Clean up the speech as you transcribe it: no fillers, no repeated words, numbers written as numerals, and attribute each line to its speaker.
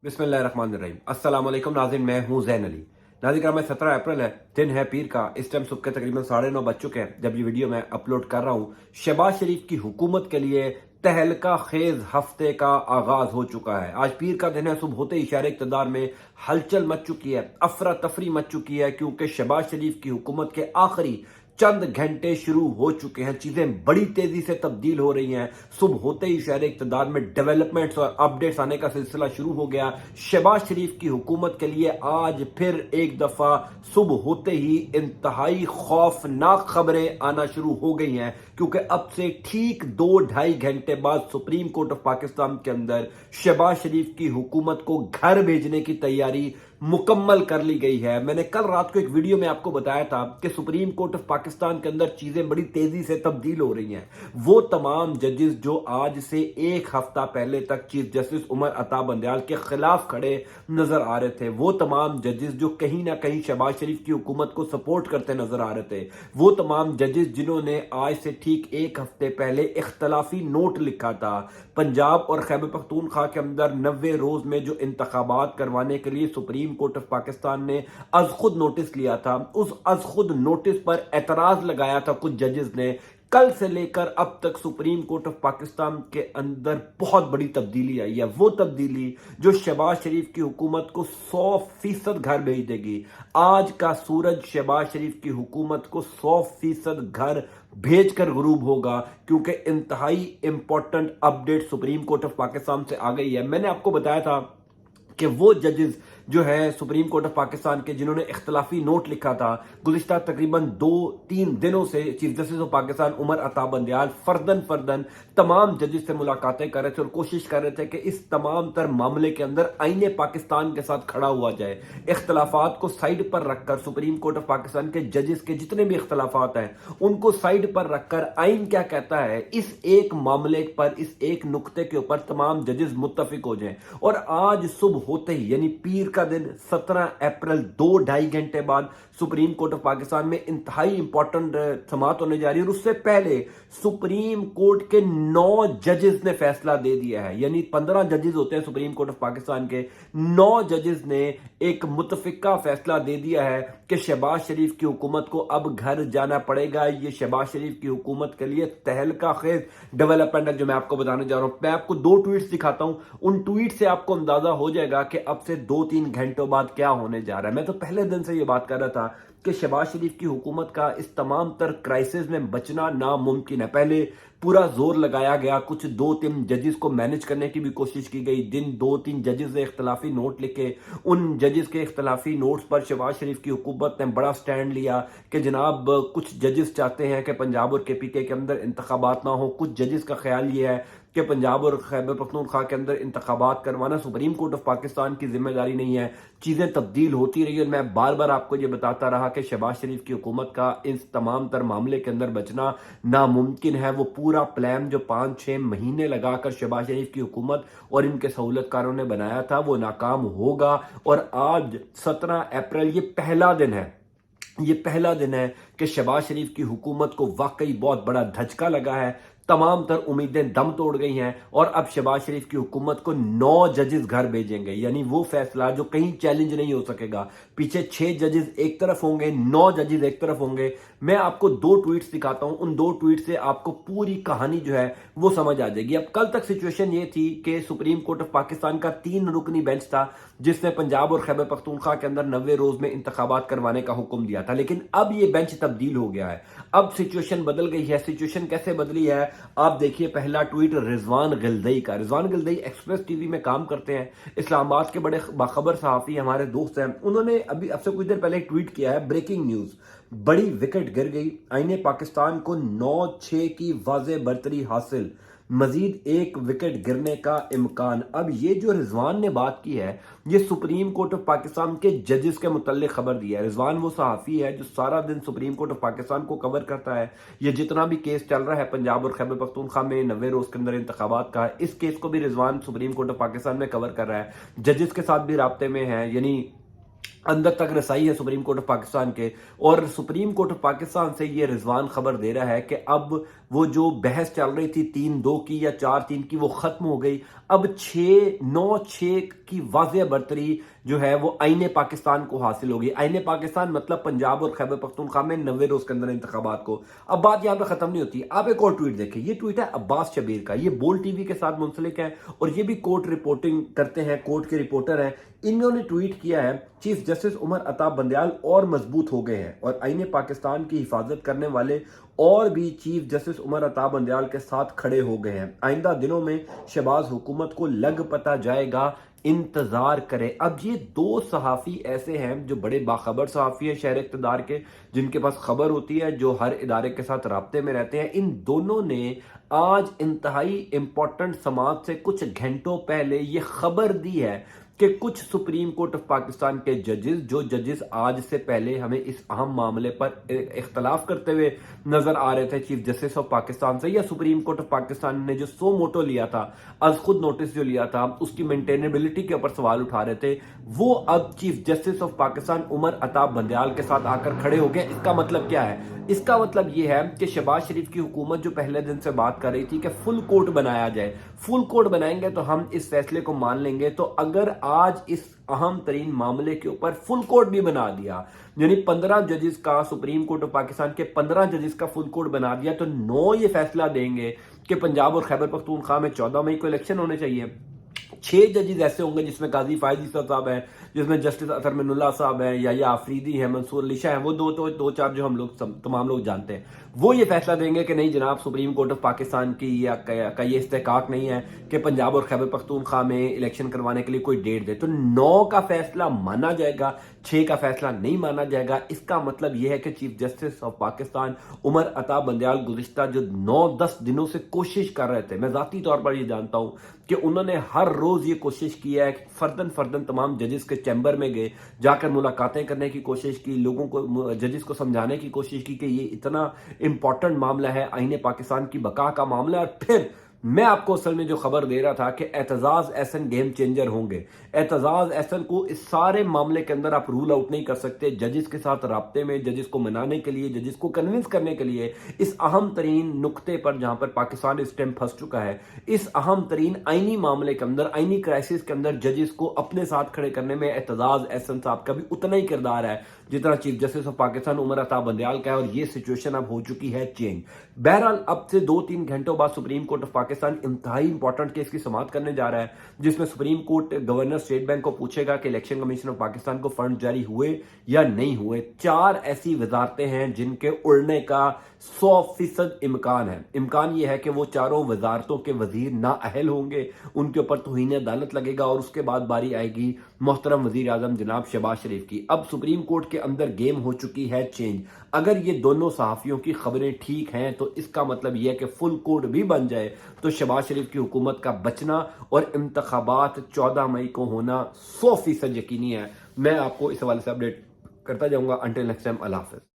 Speaker 1: बिस्मिल्लाहिर्रहमानिर्रहीम। अस्सलाम वालेकुम नाज़रीन, मैं हूं ज़ैन अली। नाज़रीन कराम, 17 अप्रैल है, दिन है पीर का। इस टाइम सुबह के तकरीबन 9:30 बज चुके हैं जब ये वीडियो मैं अपलोड कर रहा हूं। शहबाज शरीफ की हुकूमत के लिए तहलका खेज हफ्ते का आगाज हो चुका है। आज पीर का दिन है। सुबह होते ही शहर इक़्तिदार में हलचल मच चुकी है, अफरा तफरी मच चुकी है, क्योंकि शहबाज शरीफ की हुकूमत के आखिरी चंद घंटे शुरू हो चुके हैं। चीजें बड़ी तेजी से तब्दील हो रही हैं। सुबह होते ही शहर इक़्तिदार में डेवलपमेंट्स और अपडेट्स आने का सिलसिला शुरू हो गया। शहबाज शरीफ की हुकूमत के लिए आज फिर एक दफा सुबह होते ही इंतहाई खौफनाक खबरें आना शुरू हो गई हैं, क्योंकि अब से ठीक 2-2.5 घंटे बाद सुप्रीम कोर्ट ऑफ पाकिस्तान के अंदर शहबाज शरीफ की हुकूमत को घर भेजने की तैयारी मुकम्मल कर ली गई है। मैंने कल रात को एक वीडियो में आपको बताया था कि सुप्रीम कोर्ट ऑफ पाकिस्तान के अंदर चीजें बड़ी तेजी से तब्दील हो रही हैं। वो तमाम जजेस जो आज से एक हफ्ता पहले तक चीफ जस्टिस उमर अता बंदयाल के खिलाफ खड़े नजर आ रहे थे, वो तमाम जजेस जो कहीं ना कहीं शहबाज शरीफ की हुकूमत को सपोर्ट करते नजर आ रहे थे, वो तमाम जजेस जिन्होंने आज से ठीक एक हफ्ते पहले इख्तलाफी नोट लिखा था पंजाब और खैबर पख्तूनख्वा के अंदर 90 रोज में जो इंतखाबात करवाने के लिए सुप्रीम कोर्ट ऑफ पाकिस्तान ने अज खुद नोटिस लिया था, उस अज खुद नोटिस पर एतराज लगाया था कुछ जजेस ने। कल से लेकर अब तक सुप्रीम कोर्ट ऑफ पाकिस्तान के अंदर बहुत बड़ी तब्दीली आई है। वो तब्दीली जो शहबाज शरीफ की हुकूमत को 100% घर भेज देगी। आज का सूरज शहबाज शरीफ की हुकूमत को 100% घर भेज कर गुरूब होगा, क्योंकि इंतहाई important update supreme court of Pakistan से आ गई है। मैंने आपको बताया था कि वो जजेस जो है सुप्रीम कोर्ट ऑफ पाकिस्तान के, जिन्होंने इख्तलाफी नोट लिखा था, गुज़िश्ता तकरीबन 2-3 दिनों से chief justice of Pakistan Umar Ata Bandial further तमाम जजेस से मुलाकातें कर रहे थे और कोशिश कर रहे थे कि इस तमाम तर मामले के अंदर आईने पाकिस्तान के साथ खड़ा हुआ जाए। इख्तलाफात को साइड पर रखकर सुप्रीम कोर्ट ऑफ पाकिस्तान के जजेस के जितने भी इख्तलाफात हैं उनको साइड पर रखकर आइन क्या कहता है, इस एक मामले पर, इस एक नुक्ते के ऊपर तमाम जजेस मुत्तफिक हो जाएं। और आज सुबह होते ही यानी पीर का दिन 17 अप्रैल 2-2.5 घंटे बाद सुप्रीम कोर्ट ऑफ पाकिस्तान में इंतहाई इंपॉर्टेंट समाअत होने जा रही है। और उससे पहले सुप्रीम कोर्ट के 9 जजेस ने फैसला दे दिया है। यानी 15 जजेस होते हैं सुप्रीम कोर्ट ऑफ पाकिस्तान के, 9 जजेस ने एक मुतफिका फैसला दे दिया है कि शहबाज शरीफ की हुकूमत को अब घर जाना पड़ेगा। ये शहबाज शरीफ की हुकूमत के लिए तहलका खेज डेवलपमेंट है जो मैं आपको बताने जा रहा हूं। मैं आपको 2 ट्वीट्स दिखाता हूं, उन ट्वीट से आपको अंदाजा हो जाएगा कि अब से 2-3 घंटों बाद क्या होने जा रहा है। मैं तो पहले दिन से ये बात कर रहा था कि शहबाज शरीफ की हुकूमत का इस तमाम तर क्राइसिस में बचना नामुमकिन है। पहले पूरा जोर लगाया गया, कुछ 2-3 जजेस को मैनेज करने की भी कोशिश की गई। 2-3 जजेस ने इख्तलाफी नोट लिखे, उन जजेस के इख्तलाफी नोट्स पर शहबाज शरीफ की हुकूमत ने बड़ा स्टैंड लिया कि जनाब कुछ जजेस चाहते हैं कि पंजाब और KPK के अंदर इंतखाबात ना हो, कुछ जजेस का ख्याल ये है कि पंजाब और खैबर पख्तूनख्वा के अंदर इंतखाबात करवाना सुप्रीम कोर्ट ऑफ पाकिस्तान की जिम्मेदारी नहीं है। चीजें तब्दील होती रही और मैं बार बार आपको ये बताता रहा कि शहबाज शरीफ की हुकूमत का इस तमाम तर मामले के अंदर बचना नामुमकिन है। वो पूरा प्लान जो 5-6 महीने लगाकर शहबाज शरीफ की हुकूमत और इनके सहूलतकारों ने बनाया था वो नाकाम होगा। और आज 17 अप्रैल ये पहला दिन है, ये पहला दिन है कि शहबाज शरीफ की हुकूमत को वाकई बहुत बड़ा धचका लगा है। तमाम तर उम्मीदें दम तोड़ गई हैं और अब शहबाज शरीफ की हुकूमत को 9 जजेस घर भेजेंगे। यानी वो फैसला जो कहीं चैलेंज नहीं हो सकेगा। पीछे 6 जजेस एक तरफ होंगे, 9 जजेस एक तरफ होंगे। मैं आपको 2 ट्वीट्स दिखाता हूं, उन 2 ट्वीट से आपको पूरी कहानी जो है वो समझ आ जाएगी। अब कल तक सिचुएशन ये थी कि सुप्रीम कोर्ट ऑफ पाकिस्तान का 3 रुकनी बेंच था जिसने पंजाब और खैबर पख्तूनख्वा के अंदर 90 रोज में इंतखाबात करवाने का हुक्म दिया था, लेकिन अब ये बेंच तब्दील हो गया है। अब सिचुएशन बदल गई है। सिचुएशन कैसे बदली है आप देखिए। पहला ट्वीट रिजवान गिलदई का। रिजवान गिलदई एक्सप्रेस टीवी में काम करते हैं, इस्लामाबाद के बड़े बाखबर सहाफी हमारे दोस्त हैं। उन्होंने अभी अब से कुछ देर पहले एक ट्वीट किया है, ब्रेकिंग न्यूज, बड़ी विकेट गिर गई, आईने पाकिस्तान को 9-6 की वाज़े बरतरी हासिल, मजीद 1 विकेट गिरने का इम्कान। अब ये जो रिजवान ने बात की है ये सुप्रीम कोर्ट ऑफ पाकिस्तान के जजेस के मुतल्लिक खबर दी है। रिजवान वो सहाफी है जो सारा दिन सुप्रीम कोर्ट ऑफ पाकिस्तान को कवर करता है। ये जितना भी केस चल रहा है पंजाब और खैबर पख्तूनख्वा में 90 रोज के अंदर इंतखाबात का, इस केस को भी Rizwan supreme court of Pakistan में कवर कर रहा है। जजेस के साथ भी राब्ते में है, यानी अंदर तक रसाई है सुप्रीम कोर्ट ऑफ पाकिस्तान के, और सुप्रीम कोर्ट ऑफ पाकिस्तान से ये रिजवान खबर दे रहा है कि अब वो जो बहस चल रही थी 3-2 की या 4-3 की, वो खत्म हो गई। अब 6-9-6 की वाज़ेह बरतरी जो है वो आईने पाकिस्तान को हासिल होगी। आईने पाकिस्तान मतलब पंजाब और खैबर पख्तूनख्वा में 90 रोज के अंदर इंतखाबात को। अब बात यहाँ पे खत्म नहीं होती। आप एक और ट्वीट देखें, ये ट्वीट है अब्बास शबीर का, ये बोल टीवी के साथ मुंसलिक है और ये भी कोर्ट रिपोर्टिंग करते हैं, कोर्ट के रिपोर्टर हैं। इन्होंने ट्वीट किया है, चीफ जस्टिस उमर अता बंदयाल और मजबूत हो गए हैं और आईने पाकिस्तान की हिफाजत करने वाले और भी चीफ जस्टिस उमर अता बंदयाल के साथ खड़े हो गए हैं। आइंदा दिनों में शहबाज हुकूमत को लग पता जाएगा, इंतजार करें। अब ये दो सहाफ़ी ऐसे हैं जो बड़े बाखबर सहाफ़ी हैं शहर इक़्तिदार के, जिनके पास खबर होती है, जो हर इदारे के साथ राब्ते में रहते हैं। इन दोनों ने आज इंतहाई इंपॉर्टेंट समाअत से कुछ घंटों पहले ये खबर दी है कि कुछ सुप्रीम कोर्ट ऑफ पाकिस्तान के जजेस आज से पहले हमें इस अहम मामले पर इख्तलाफ करते हुए नजर आ रहे थे चीफ जस्टिस ऑफ पाकिस्तान से, या सुप्रीम कोर्ट ऑफ पाकिस्तान ने जो सो मोटो लिया था, आज खुद नोटिस जो लिया था, उसकी मेंटेनेबिलिटी के ऊपर सवाल उठा रहे थे, वो अब chief justice of Pakistan Umar Ata Bandial के साथ आकर खड़े हो गए। इसका मतलब क्या है? इसका मतलब यह है कि शहबाज शरीफ की हुकूमत जो पहले दिन से बात कर रही थी कि फुल कोर्ट बनाया जाए, फुल कोर्ट बनाएंगे तो हम इस फैसले को मान लेंगे। तो अगर आज इस अहम तरीन मामले के ऊपर फुल कोर्ट भी बना दिया, यानी 15 जजेस का, सुप्रीम कोर्ट ऑफ पाकिस्तान के 15 जजेस का फुल कोर्ट बना दिया, तो 9 ये फैसला देंगे कि पंजाब और खैबर पख्तूनख्वा में 14 मई को इलेक्शन होने चाहिए। 6 जजेस ऐसे होंगे जिसमें काजी फायज ईसा साहब हैं, जिसमें जस्टिस अतर मिनुल्लाह साहब हैं, या आफरीदी हैं, मंसूर अली शाह हैं, वो दो चार जो हम लोग तमाम लोग जानते हैं, वो ये फैसला देंगे कि नहीं जनाब, सुप्रीम कोर्ट ऑफ पाकिस्तान की या का ये इस्तेकाक नहीं है कि पंजाब और खैबर पख्तूनख्वा में इलेक्शन करवाने के लिए कोई डेट दे। तो 9 का फैसला माना जाएगा, 6 का फैसला नहीं माना जाएगा। इसका मतलब यह है कि chief justice of Pakistan Umar Ata Bandial गुज़िश्ता जो 9-10 दिनों से कोशिश कर रहे थे, मैं जाती तौर पर ये जानता हूं कि उन्होंने हर रोज ये कोशिश की है, फर्दन तमाम जजेस के चैम्बर में गए, जाकर मुलाकातें करने की कोशिश की, लोगों को, जजेस को समझाने की कोशिश की कि ये इतना इंपॉर्टेंट मामला है, आईने पाकिस्तान की बका का मामला है। और फिर मैं आपको असल में जो खबर दे रहा था कि एतजाज एहसन गेम चेंजर होंगे। एतजाज एहसन को इस सारे मामले के अंदर आप रूल आउट नहीं कर सकते। जजेस के साथ राब्ते में, जजेस को मनाने के लिए, जजेस को कन्विंस करने के लिए, इस अहम तरीन नुक्ते पर जहां पर पाकिस्तान इस टाइम फंस चुका है, इस अहम तरीन आईनी मामले के अंदर, आईनी क्राइसिस के अंदर जजेस को अपने साथ खड़े करने में एतजाज एहसन साहब का भी उतना ही किरदार है जितना chief justice of Pakistan Umar Ata Bandial का है। और ये सिचुएशन अब हो चुकी है चेंज। बहरहाल अब से 2-3 घंटों बाद सुप्रीम कोर्ट ऑफ पाकिस्तान इंतहाई इंपॉर्टेंट केस की समाअत करने जा रहा है, जिसमें supreme court governor state bank को पूछेगा कि इलेक्शन कमीशन ऑफ पाकिस्तान को फंड जारी हुए या नहीं हुए। 4 ऐसी वजारतें हैं जिनके उड़ने का 100% इम्कान है। इम्कान यह है कि वो चारों वजारतों के वजीर नाअहल होंगे, उनके ऊपर तौहीन अदालत लगेगा और उसके बाद बारी आएगी मोहतरम वजीर आजम जनाब शहबाज शरीफ की। अब सुप्रीम कोर्ट के अंदर गेम हो चुकी है चेंज। अगर ये दोनों सहाफियों की खबरें ठीक हैं तो इसका मतलब यह है कि फुल कोर्ट भी बन जाए तो शहबाज शरीफ की हुकूमत का बचना और इंतखाबात 14 मई को होना 100% यकीनी है। मैं आपको इस हवाले से अपडेट करता जाऊंगा। अंटिल नेक्स्ट टाइम, अल्लाह हाफिज।